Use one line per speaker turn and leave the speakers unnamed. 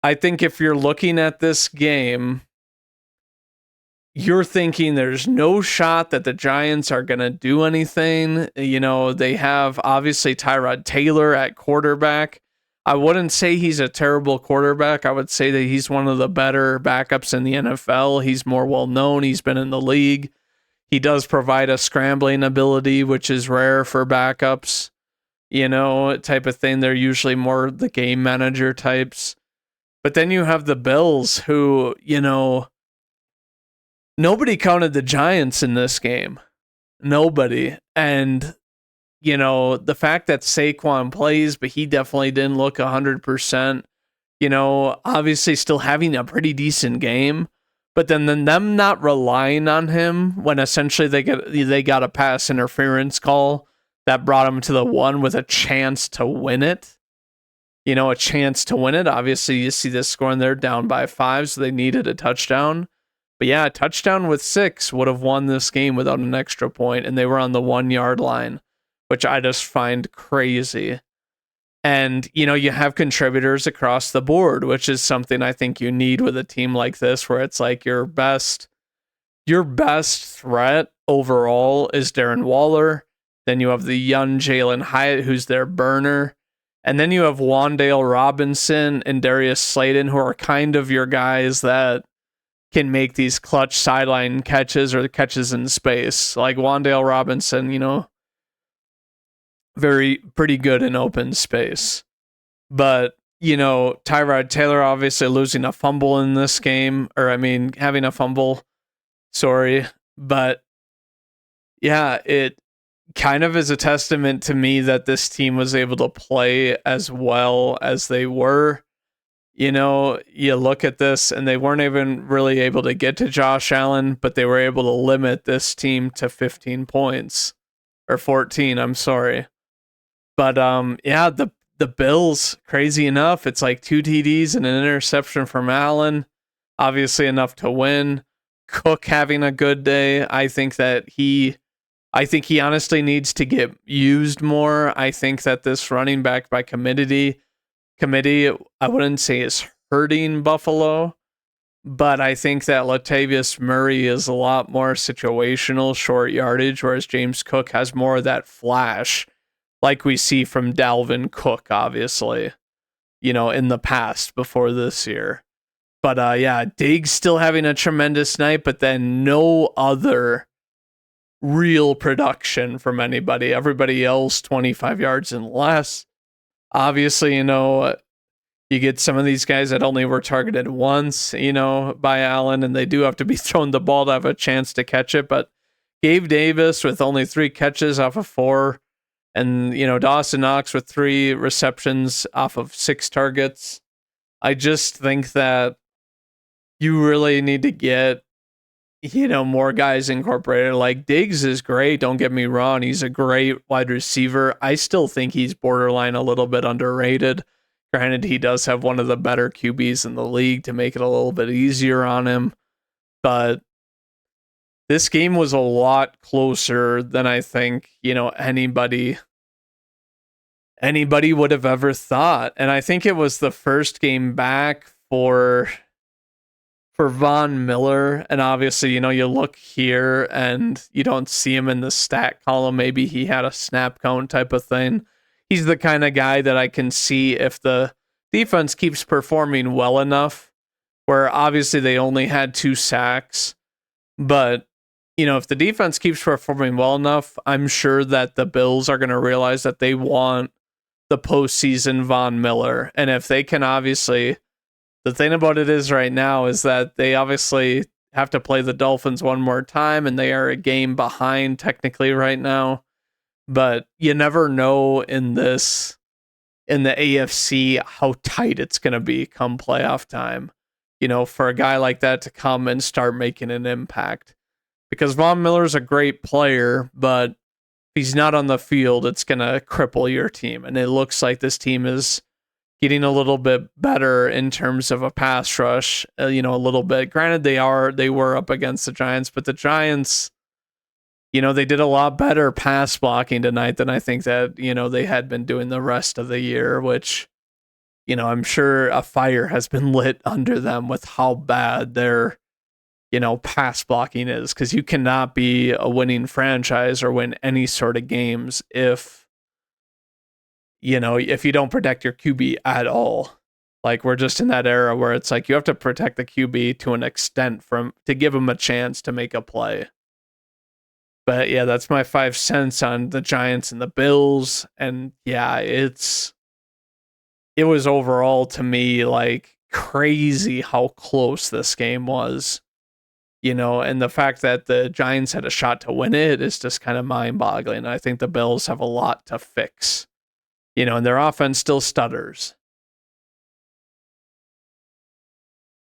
I think if you're looking at this game, you're thinking there's no shot that the Giants are going to do anything. You know, they have obviously Tyrod Taylor at quarterback. I wouldn't say he's a terrible quarterback. I would say that he's one of the better backups in the NFL. He's more well known. He's been in the league. He does provide a scrambling ability, which is rare for backups, you know, type of thing. They're usually more the game manager types. But then you have the Bills who, you know, nobody counted the Giants in this game. Nobody. And, you know, the fact that Saquon plays, but he definitely didn't look 100%, you know, obviously still having a pretty decent game. But then them not relying on him when essentially they got a pass interference call that brought him to the one with a chance to win it. You know, a chance to win it. Obviously, you see this score and they're down by 5, so they needed a touchdown. But yeah, a touchdown with 6 would have won this game without an extra point, and they were on the 1 yard line, which I just find crazy. And, you know, you have contributors across the board, which is something I think you need with a team like this, where it's like your best threat overall is Darren Waller. Then you have the young Jalen Hyatt, who's their burner. And then you have Wan'Dale Robinson and Darius Slayton, who are kind of your guys that can make these clutch sideline catches or catches in space. Like Wan'Dale Robinson, you know, pretty good in open space. But, you know, Tyrod Taylor obviously losing a fumble in this game, or I mean, having a fumble. Sorry. But yeah, it kind of is a testament to me that this team was able to play as well as they were. You know, you look at this and they weren't even really able to get to Josh Allen, but they were able to limit this team to 15 points or 14, I'm sorry. But yeah, the Bills, crazy enough, it's like 2 TDs and an interception from Allen, obviously enough to win. Cook having a good day. I think he honestly needs to get used more. I think that this running back by committee, I wouldn't say is hurting Buffalo, but I think that Latavius Murray is a lot more situational, short yardage, whereas James Cook has more of that flash, like we see from Dalvin Cook, obviously, you know, in the past before this year. But yeah, Diggs still having a tremendous night, but then no other real production from anybody. Everybody else 25 yards and less. Obviously, you know, you get some of these guys that only were targeted once, you know, by Allen, and they do have to be thrown the ball to have a chance to catch it. But Gabe Davis with only 3 catches off of 4, and, you know, Dawson Knox with 3 receptions off of 6 targets. I just think that you really need to get, you know, more guys incorporated. Like Diggs is great, don't get me wrong. He's a great wide receiver. I still think he's borderline a little bit underrated. Granted, he does have one of the better QBs in the league to make it a little bit easier on him. But this game was a lot closer than I think, you know, anybody would have ever thought. And I think it was the first game back for Von Miller. And obviously, you know, you look here and you don't see him in the stat column. Maybe he had a snap count type of thing. He's the kind of guy that I can see if the defense keeps performing well enough, where obviously they only had 2 sacks. But, you know, if the defense keeps performing well enough, I'm sure that the Bills are going to realize that they want the postseason Von Miller. And if they can, obviously, the thing about it is right now is that they obviously have to play the Dolphins one more time, and they are a game behind technically right now. But you never know in the AFC how tight it's going to be come playoff time, you know, for a guy like that to come and start making an impact. Because Von Miller's a great player, but if he's not on the field, it's going to cripple your team. And it looks like this team is getting a little bit better in terms of a pass rush, you know, a little bit. Granted, they were up against the Giants, but the Giants, you know, they did a lot better pass blocking tonight than I think that, you know, they had been doing the rest of the year, which, I'm sure a fire has been lit under them with how bad their, pass blocking is, because you cannot be a winning franchise or win any sort of games if you don't protect your QB at all. Like, we're just in that era where it's like you have to protect the QB to an extent to give him a chance to make a play. But yeah, that's my 5 cents on the Giants and the Bills. And yeah, it was overall to me like crazy how close this game was. And the fact that the Giants had a shot to win it is just kind of mind-boggling. I think the Bills have a lot to fix. And their offense still stutters.